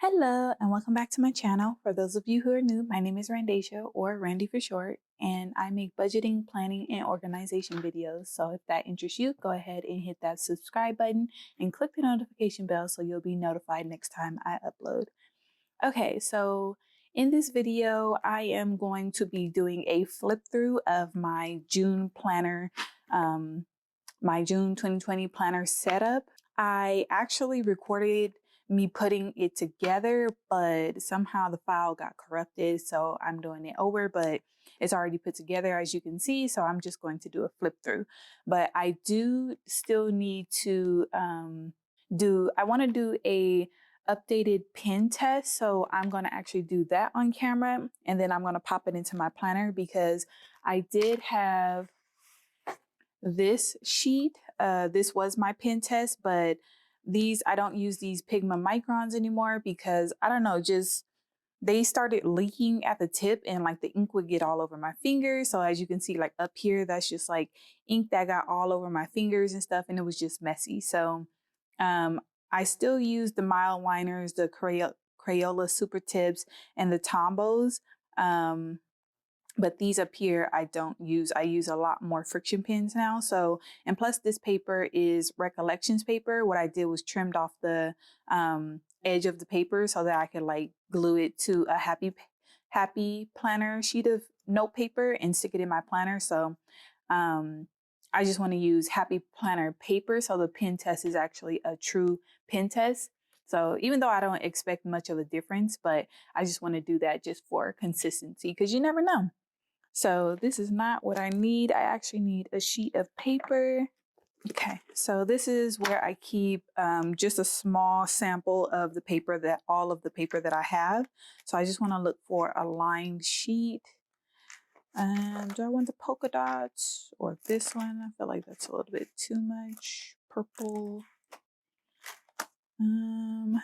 Hello and welcome back to my channel. For those of you who are new, my name is Randacia, or Randy for short, and I make budgeting, planning, and organization videos. So if that interests you, go ahead and hit that subscribe button and click the notification bell so you'll be notified next time I upload. Okay, so in this video, I am going to be doing a flip through of my June planner, my June 2020 planner setup. I actually recorded me putting it together, but somehow the file got corrupted, so I'm doing it over, but it's already put together, as you can see, so I'm just going to do a flip through. But I do still need to I want to do a updated pen test, so I'm going to actually do that on camera, and then I'm going to pop it into my planner because I did have this sheet. This was my pen test, but I don't use these Pigma microns anymore because I don't know, just they started leaking at the tip and like the ink would get all over my fingers. So as you can see, like up here, that's just like ink that got all over my fingers and stuff, and it was just messy. So I still use the mild liners, the Crayola Super Tips, and the Tombows. But these up here, I don't use. I use a lot more Frixion pens now. So, and plus this paper is Recollections paper. What I did was trimmed off the edge of the paper so that I could like glue it to a Happy Planner sheet of note paper and stick it in my planner. So I just want to use Happy Planner paper. So the pen test is actually a true pen test. So even though I don't expect much of a difference, but I just want to do that just for consistency because you never know. So this is not what I need. I actually need a sheet of paper. Okay, so this is where I keep just a small sample of all of the paper that I have. So I just want to look for a lined sheet. Do I want the polka dots or this one? I feel like that's a little bit too much purple. I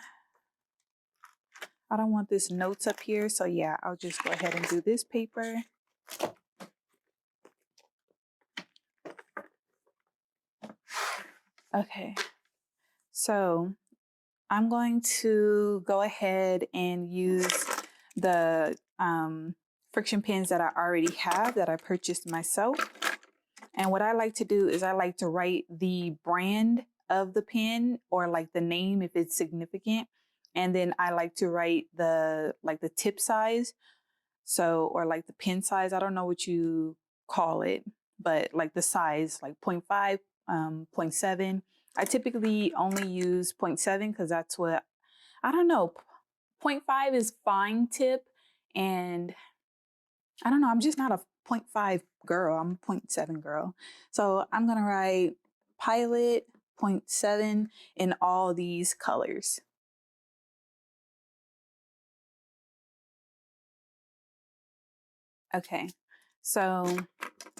don't want this notes up here, so yeah, I'll just go ahead and do this paper. Okay, so I'm going to go ahead and use the Frixion pens that I already have that I purchased myself. And what I like to do is I like to write the brand of the pen or like the name if it's significant. And then I like to write the tip size. So, or like the pen size, I don't know what you call it, but like the size, like 0.5, 0.7. I typically only use 0.7 because that's what, I don't know, 0.5 is fine tip. And I don't know, I'm just not a 0.5 girl, I'm a 0.7 girl. So I'm gonna write Pilot 0.7 in all these colors. Okay, so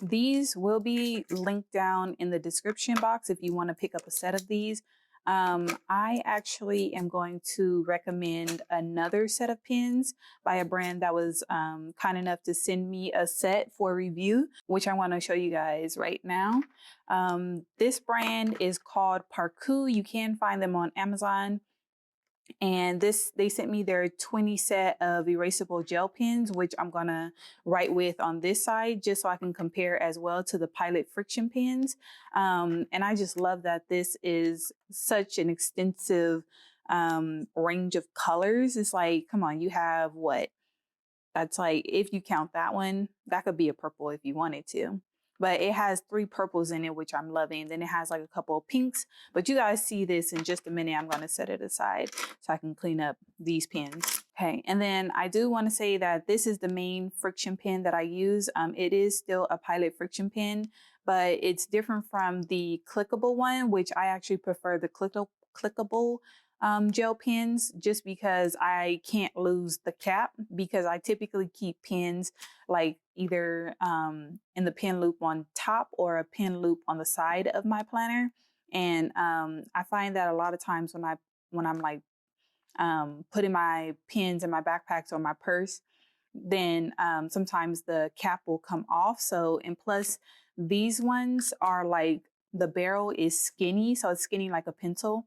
these will be linked down in the description box if you want to pick up a set of these. I actually am going to recommend another set of pens by a brand that was kind enough to send me a set for review, which I want to show you guys right now. This brand is called Parkoo. You can find them on Amazon. And they sent me their 20 set of erasable gel pens, which I'm gonna write with on this side just so I can compare as well to the Pilot Frixion pens. And I just love that this is such an extensive range of colors. It's like, come on, you have what? That's like, if you count that one, that could be a purple if you wanted to. But it has 3 purples in it, which I'm loving. Then it has like a couple of pinks. But you guys see this in just a minute. I'm going to set it aside so I can clean up these pens. Okay, and then I do want to say that this is the main Frixion pen that I use. It is still a Pilot Frixion pen, but it's different from the clickable one, which I actually prefer the clickable gel pens just because I can't lose the cap, because I typically keep pens like either in the pen loop on top or a pen loop on the side of my planner. And I find that a lot of times when I'm like putting my pens in my backpacks or my purse, then sometimes the cap will come off. So, and plus these ones are like, the barrel is skinny, so it's skinny like a pencil.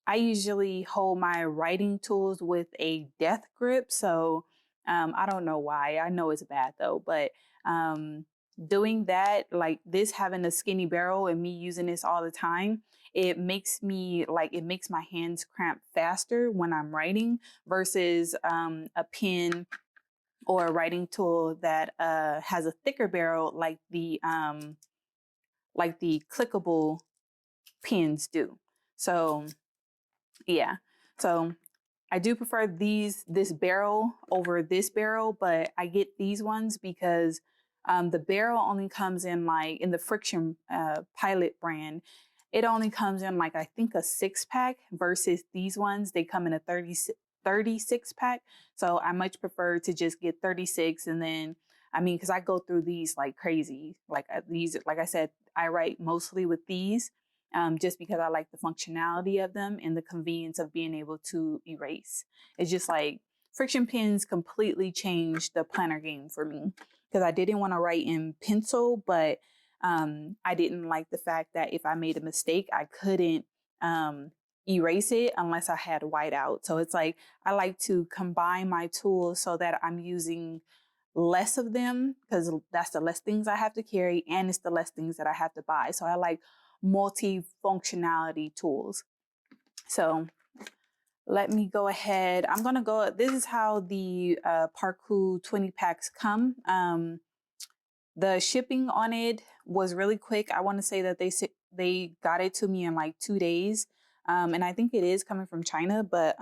I usually hold my writing tools with a death grip. So I don't know why. I know it's bad though, but doing that, like this, having a skinny barrel and me using this all the time, it makes my hands cramp faster when I'm writing versus a pen or a writing tool that has a thicker barrel like the clickable pens do. So yeah, so I do prefer this barrel over this barrel, but I get these ones because the barrel only comes in like in the Frixion Pilot brand. It only comes in like, I think, a 6-pack versus these ones. They come in a 36 pack. So I much prefer to just get 36. And then, I mean, because I go through these like crazy. Like these, like I said, I write mostly with these. Just because I like the functionality of them and the convenience of being able to erase. It's just like Frixion pens completely changed the planner game for me because I didn't want to write in pencil, but I didn't like the fact that if I made a mistake, I couldn't erase it unless I had whiteout. So it's like I like to combine my tools so that I'm using less of them because that's the less things I have to carry and it's the less things that I have to buy. So I like multi-functionality tools. So let me go ahead. I'm going to go. This is how the Parkoo 20 packs come. The shipping on it was really quick. I want to say that they got it to me in like 2 days. And I think it is coming from China, but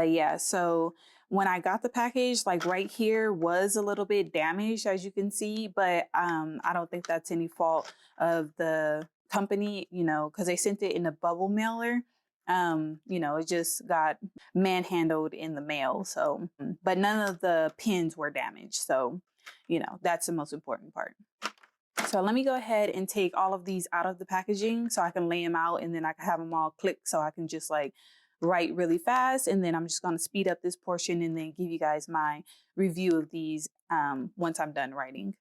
yeah, so when I got the package, like right here was a little bit damaged, as you can see, but I don't think that's any fault of the company, you know, because they sent it in a bubble mailer. You know, it just got manhandled in the mail. So, but none of the pins were damaged. So, you know, that's the most important part. So let me go ahead and take all of these out of the packaging so I can lay them out and then I can have them all clicked so I can just like write really fast. And then I'm just going to speed up this portion and then give you guys my review of these once I'm done writing.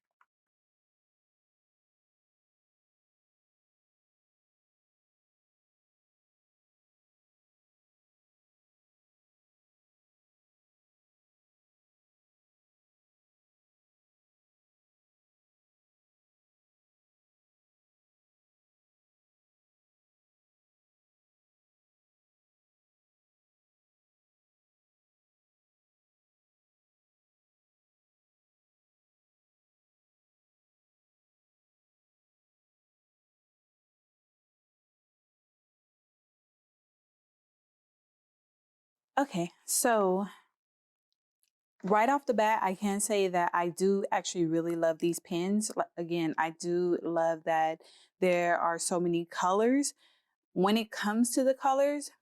Okay, so right off the bat, I can say that I do actually really love these pens. Again, I do love that there are so many colors. When it comes to the colors,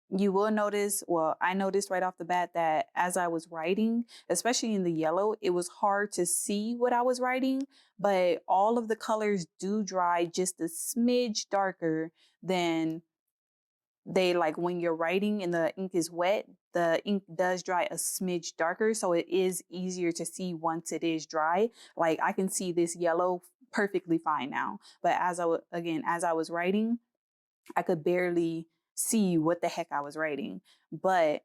you will notice, well, I noticed right off the bat that as I was writing, especially in the yellow, it was hard to see what I was writing, but all of the colors do dry just a smidge darker than they like when you're writing and the ink is wet, the ink does dry a smidge darker. So it is easier to see once it is dry. Like I can see this yellow perfectly fine now. But as I was writing, I could barely see what the heck I was writing. But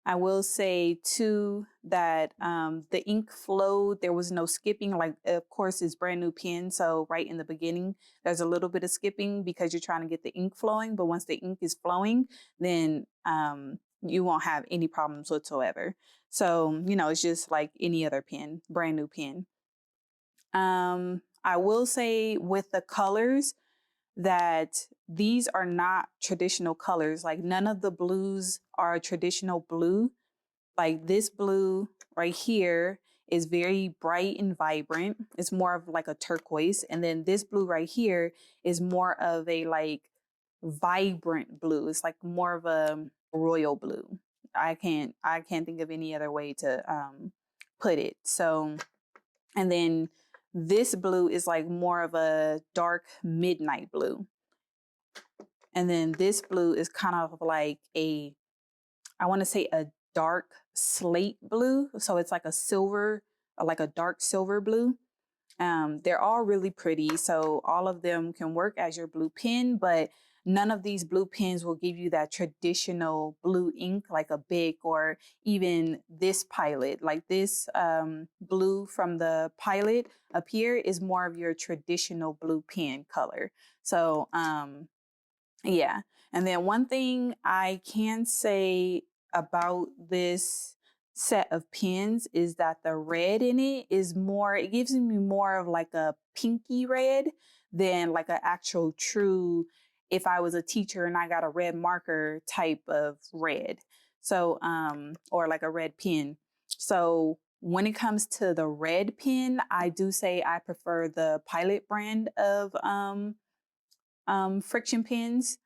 I will say too that the ink flowed. There was no skipping. Like, of course, it's brand new pen. So right in the beginning, there's a little bit of skipping because you're trying to get the ink flowing. But once the ink is flowing, then you won't have any problems whatsoever. So, you know, it's just like any other pen, brand new pen. I will say with the colors, that these are not traditional colors. Like none of the blues are a traditional blue. Like this blue right here is very bright and vibrant. It's more of like a turquoise. And then this blue right here is more of a like vibrant blue. It's like more of a royal blue. I can't think of any other way to put it. So, and then this blue is like more of a dark midnight blue. And then this blue is kind of like I want to say a dark slate blue. So it's like a silver, like a dark silver blue. They're all really pretty. So all of them can work as your blue pen, but none of these blue pens will give you that traditional blue ink like a Bic or even this Pilot. Like this blue from the Pilot up here is more of your traditional blue pen color. So yeah. And then one thing I can say about this set of pens is that the red in it is more, it gives me more of like a pinky red than like an actual true, if I was a teacher and I got a red marker type of red. So, or like a red pen. So when it comes to the red pen, I do say I prefer the Pilot brand of Frixion pens,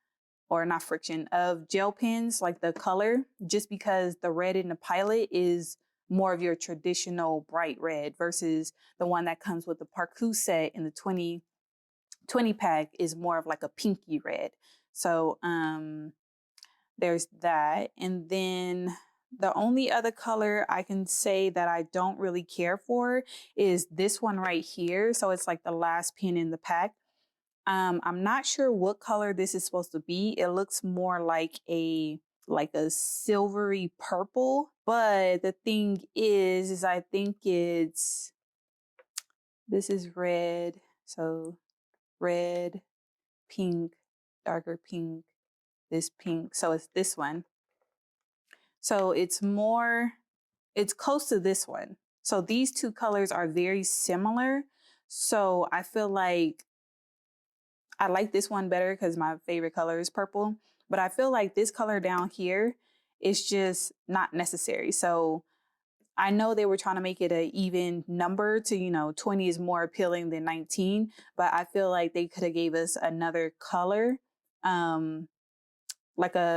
or not Frixion, of gel pens, like the color, just because the red in the Pilot is more of your traditional bright red versus the one that comes with the Parkoo set in the 20 pack is more of like a pinky red. So there's that. And then the only other color I can say that I don't really care for is this one right here. So it's like the last pen in the pack. I'm not sure what color this is supposed to be. It looks more like a silvery purple, but the thing is I think this is red. So red, pink, darker pink, this pink. So it's this one. So it's close to this one. So these two colors are very similar. So I feel like I like this one better because my favorite color is purple, but I feel like this color down here is just not necessary. So I know they were trying to make it an even number to, 20 is more appealing than 19, but I feel like they could have gave us another color. Like I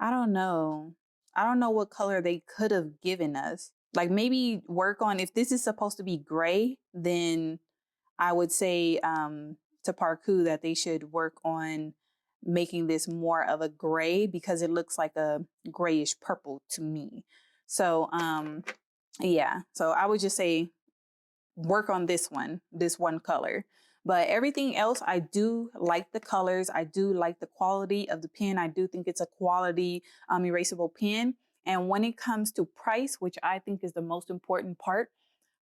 don't know. I don't know what color they could have given us. Like maybe work on, if this is supposed to be gray, then I would say to Parkoo that they should work on making this more of a gray because it looks like a grayish purple to me. So yeah, so I would just say work on this one color. But everything else, I do like the colors. I do like the quality of the pen. I do think it's a quality erasable pen. And when it comes to price, which I think is the most important part,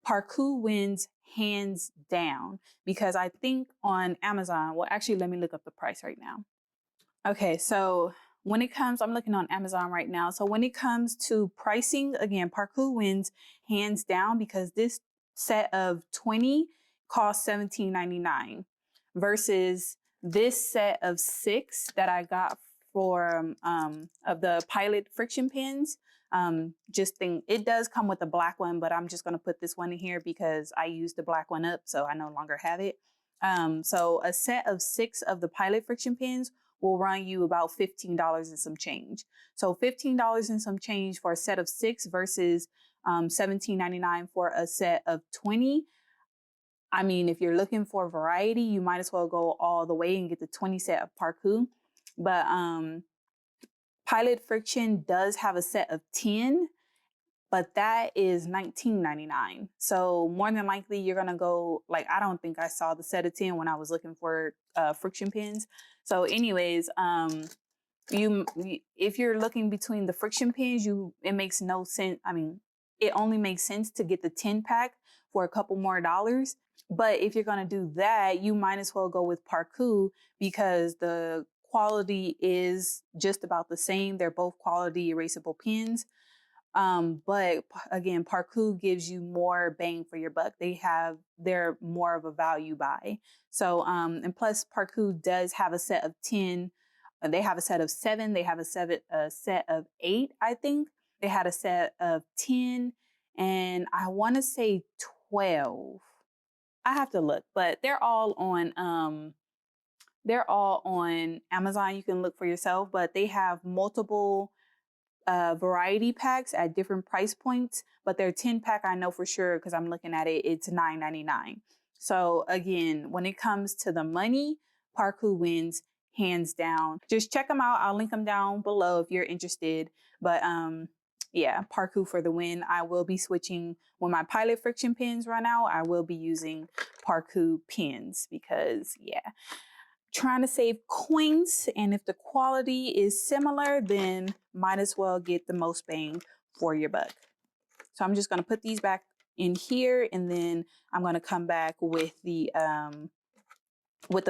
Parkoo wins hands down because I think on Amazon, well, actually, let me look up the price right now. Okay, so when it comes, I'm looking on Amazon right now. So when it comes to pricing, again, Parkoo wins hands down because this set of 20 costs $17.99 versus this set of 6 that I got for of the Pilot Frixion pens. Just think it does come with a black one, but I'm just going to put this one in here because I used the black one up, so I no longer have it. So a set of 6 of the Pilot Frixion pens will run you about $15 and some change. So $15 and some change for a set of 6 versus $17.99 for a set of 20. I mean, if you're looking for variety, you might as well go all the way and get the 20 set of Parkoo. But Pilot Frixion does have a set of 10, but that is $19.99. So more than likely you're gonna go, like, I don't think I saw the set of 10 when I was looking for Frixion pens. So anyways, if you're looking between the Frixion pens, it makes no sense. I mean, it only makes sense to get the 10 pack for a couple more dollars. But if you're gonna do that, you might as well go with Parkoo because the quality is just about the same. They're both quality erasable pens. But again, Parkoo gives you more bang for your buck. They're more of a value buy. So, and plus Parkoo does have a set of 10. They have a set of 7. They have a set of 8, I think. They had a set of 10 and I want to say 12. I have to look, but they're all on Amazon. You can look for yourself, but they have multiple variety packs at different price points, but their 10 pack I know for sure because I'm looking at it, it's $9.99. So again, when it comes to the money, Parkoo wins hands down. Just check them out. I'll link them down below if you're interested. But yeah, Parkoo for the win. I will be switching when my Pilot Frixion pens run out. I will be using Parkoo pens because yeah. trying to save coins, and if the quality is similar, then might as well get the most bang for your buck. So I'm just going to put these back in here, and then I'm going to come back with the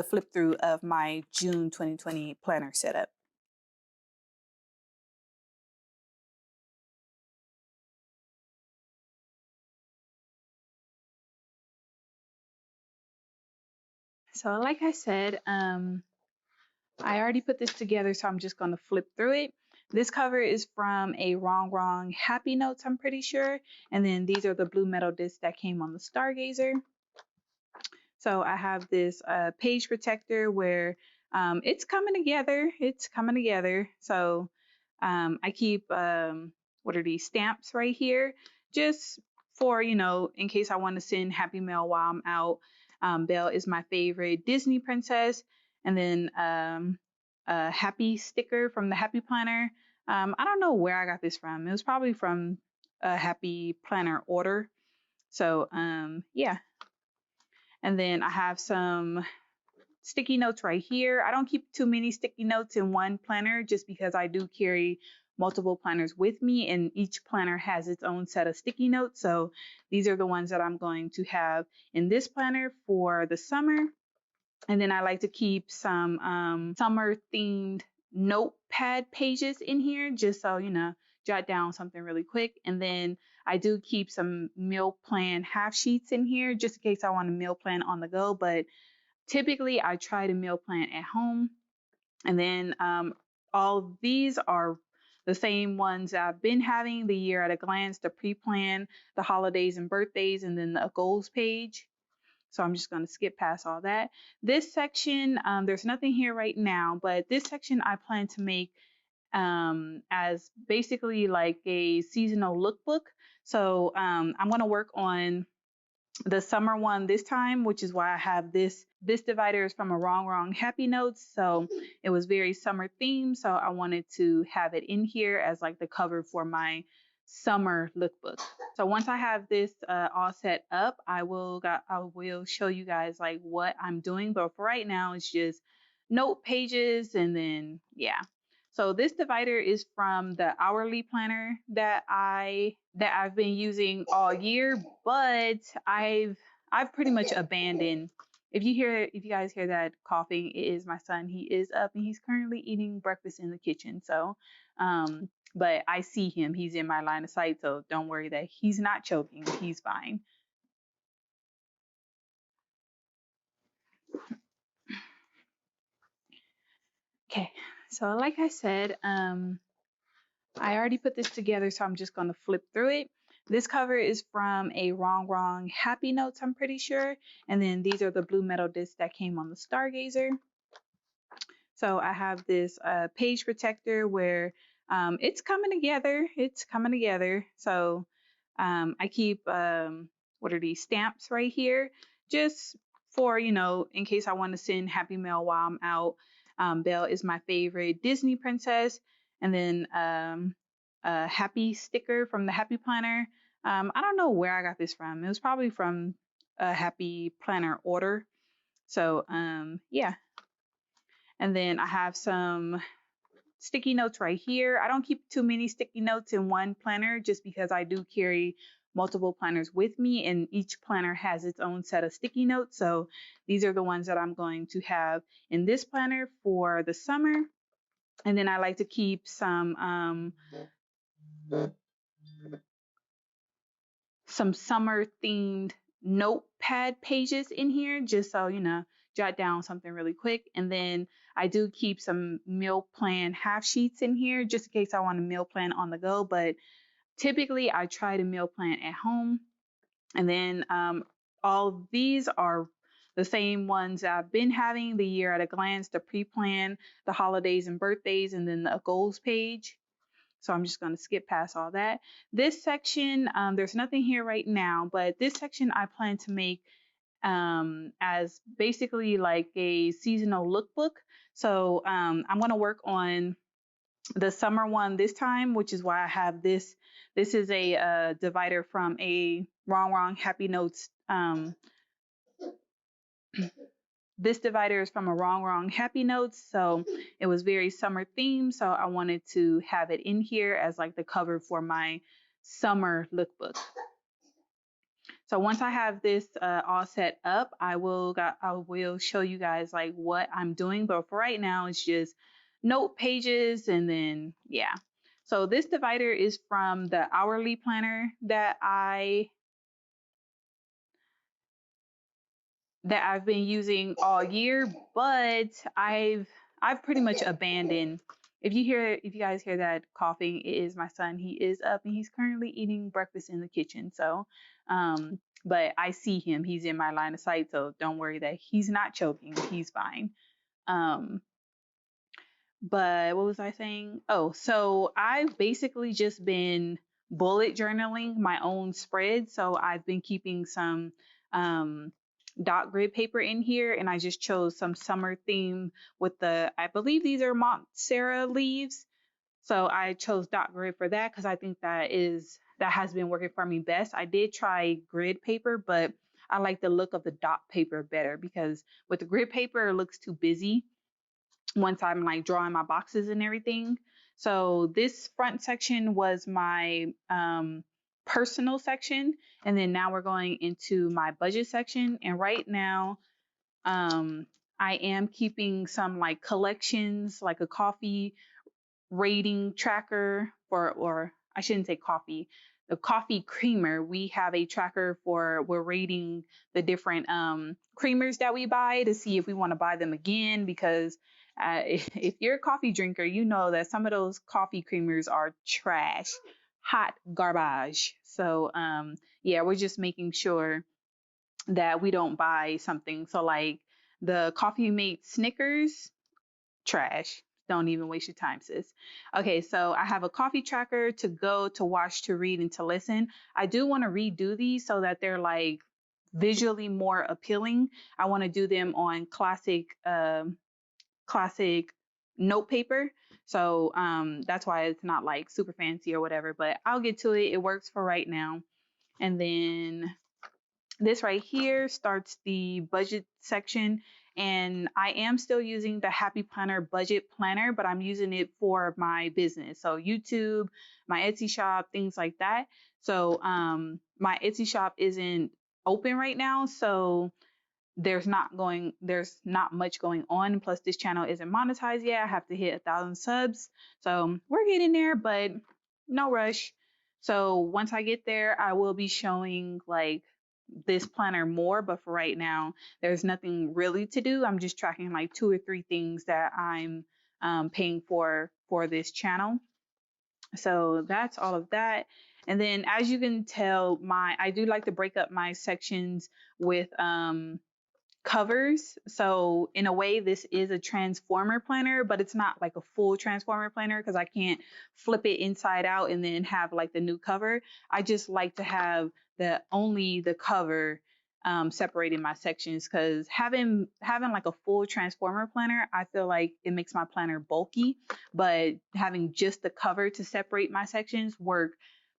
flip through of my June 2020 planner setup. So like I said, I already put this together, so I'm just going to flip through it. This cover is from a Wrong Happy Notes, I'm pretty sure. And then these are the blue metal discs that came on the Stargazer. So I have this page protector where it's coming together. It's coming together. So I keep, what are these, stamps right here, just for, you know, in case I want to send happy mail while I'm out. Belle is my favorite Disney princess. And then a happy sticker from the Happy Planner. I don't know where I got this from. It was probably from a Happy Planner order. So yeah. And then I have some sticky notes right here. I don't keep too many sticky notes in one planner just because I do carry multiple planners with me, and each planner has its own set of sticky notes. So these are the ones that I'm going to have in this planner for the summer. And then I like to keep some summer themed notepad pages in here just so, you know, jot down something really quick. And then I do keep some meal plan half sheets in here just in case I want to meal plan on the go. But typically I try to meal plan at home. And then all of these are the same ones I've been having: the year at a glance, the pre-plan, the holidays and birthdays, and then the goals page. So I'm just going to skip past all that. This section, there's nothing here right now, but this section I plan to make as basically like a seasonal lookbook. So I'm going to work on the summer one this time, which is why I have this divider is from a Wrong Happy Notes. So it was very summer themed. So I wanted to have it in here as like the cover for my summer lookbook. So once I have this all set up, I will show you guys like what I'm doing. But for right now, it's just note pages, and then yeah. So this divider is from the hourly planner that I've been using all year, but I've pretty much abandoned. If you guys hear that coughing, it is my son. He is up and he's currently eating breakfast in the kitchen. So but I see him. He's in my line of sight, so don't worry that he's not choking. He's fine. Okay, so like I said, I already put this together, so I'm just going to flip through it. This cover is from a Wrong Happy Notes, I'm pretty sure. And then these are the blue metal discs that came on the Stargazer. So I have this page protector where it's coming together. It's coming together. So I keep, what are these, stamps right here, just for, you know, in case I want to send happy mail while I'm out. Belle is my favorite Disney princess. And then a happy sticker from the Happy Planner. I don't know where I got this from. It was probably from a Happy Planner order. So yeah. And then I have some sticky notes right here. I don't keep too many sticky notes in one planner just because I do carry multiple planners with me, and each planner has its own set of sticky notes. So these are the ones that I'm going to have in this planner for the summer. And then I like to keep some summer themed notepad pages in here just so, you know, jot down something really quick. And then I do keep some meal plan half sheets in here just in case I want to meal plan on the go. But typically I try to meal plan at home. And then all of these are the same ones I've been having: the year at a glance, the pre-plan, the holidays and birthdays, and then the goals page. So I'm just going to skip past all that. This section, there's nothing here right now, but this section I plan to make as basically like a seasonal lookbook. So I'm going to work on the summer one this time, which is why I have this. This is a divider from a Wrong Happy Notes this divider is from a Wrong Happy Notes, so it was very summer themed, so I wanted to have it in here as like the cover for my summer lookbook. So once I have this all set up, I will show you guys like what I'm doing. But for right now, it's just note pages, and then yeah. So this divider is from the hourly planner that I've been using all year, but I've pretty much abandoned. If you guys hear that coughing, it is my son. He is up and he's currently eating breakfast in the kitchen. So, but I see him. He's in my line of sight, so don't worry that he's not choking. He's fine. Um, but what was I saying? Oh, so I've basically just been bullet journaling my own spread. So I've been keeping some dot grid paper in here, and I just chose some summer theme with I believe these are Montserrat leaves. So I chose dot grid for that because I think that has been working for me best. I did try grid paper, but I like the look of the dot paper better because with the grid paper, it looks too busy once I'm like drawing my boxes and everything. So this front section was my personal section, and then now we're going into my budget section. And right now, I am keeping some like collections, like a coffee rating tracker or I shouldn't say coffee, the coffee creamer. We have a tracker we're rating the different creamers that we buy to see if we want to buy them again, because if you're a coffee drinker, you know that some of those coffee creamers are trash, hot garbage. So yeah, we're just making sure that we don't buy something. So like the Coffee Mate Snickers, trash. Don't even waste your time, sis. Okay, so I have a coffee tracker, to go, to watch, to read, and to listen. I do want to redo these so that they're like visually more appealing. I want to do them on classic note paper. So that's why it's not like super fancy or whatever, but I'll get to it. It works for right now. And then this right here starts the budget section, and I am still using the Happy Planner budget planner, but I'm using it for my business. So YouTube, my Etsy shop, things like that. So my Etsy shop isn't open right now, so there's not much going on. Plus this channel isn't monetized yet. I have to hit 1,000 subs. So we're getting there, but no rush. So once I get there, I will be showing like this planner more, but for right now, there's nothing really to do. I'm just tracking like 2 or 3 things that I'm paying for this channel. So that's all of that. And then as you can tell, I do like to break up my sections with covers. So in a way, this is a transformer planner, but it's not like a full transformer planner because I can't flip it inside out and then have like the new cover. I just like to have only the cover separating my sections, because having like a full transformer planner, I feel like it makes my planner bulky, but having just the cover to separate my sections work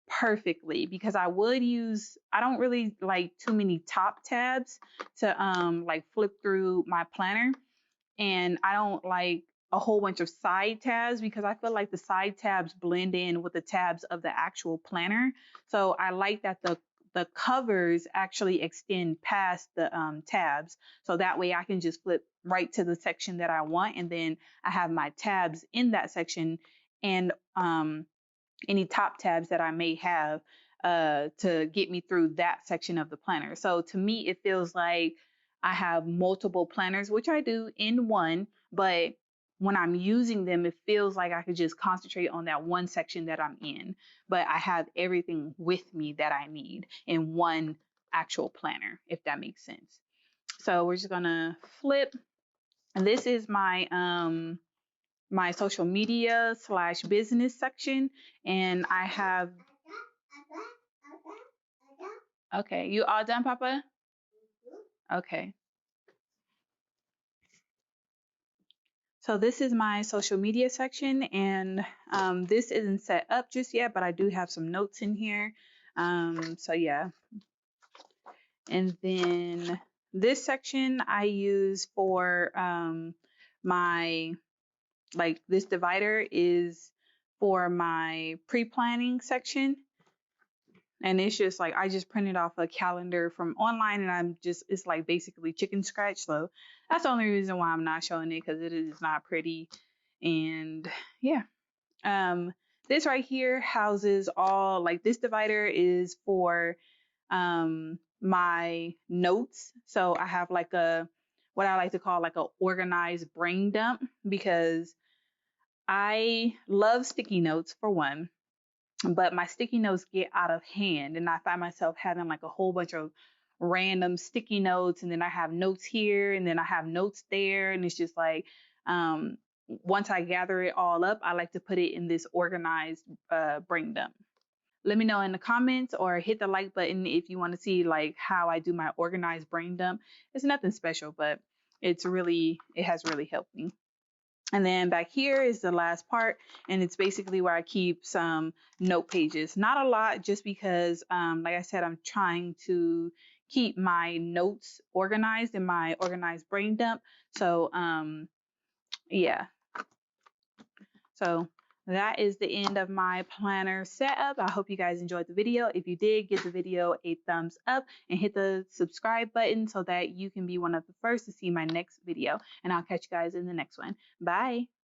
perfectly, because I don't really like too many top tabs to like flip through my planner, and I don't like a whole bunch of side tabs because I feel like the side tabs blend in with the tabs of the actual planner. So I like that the covers actually extend past the tabs, so that way I can just flip right to the section that I want, and then I have my tabs in that section, and any top tabs that I may have to get me through that section of the planner. So to me, it feels like I have multiple planners, which I do in one, but when I'm using them, it feels like I could just concentrate on that one section that I'm in, but I have everything with me that I need in one actual planner, if that makes sense. So we're just gonna flip. And this is my my social media / business section, and I have, okay, you all done, Papa? Okay. So this is my social media section, and this isn't set up just yet, but I do have some notes in here. So yeah. And then This section I use for this divider is for my pre-planning section. And it's just like, I just printed off a calendar from online and it's like basically chicken scratch. So that's the only reason why I'm not showing it, because it is not pretty. And yeah. This right here houses all, like this divider is for my notes. So I have like what I like to call like a organized brain dump, because I love sticky notes for one, but my sticky notes get out of hand and I find myself having like a whole bunch of random sticky notes, and then I have notes here and then I have notes there, and it's just like once I gather it all up, I like to put it in this organized brain dump. Let me know in the comments or hit the like button if you want to see like how I do my organized brain dump. It's nothing special, but it has really helped me. And then back here is the last part, and it's basically where I keep some note pages. Not a lot, just because, like I said, I'm trying to keep my notes organized in my organized brain dump. So, yeah. So that is the end of my planner setup. I hope you guys enjoyed the video. If you did, give the video a thumbs up and hit the subscribe button so that you can be one of the first to see my next video. And I'll catch you guys in the next one. Bye.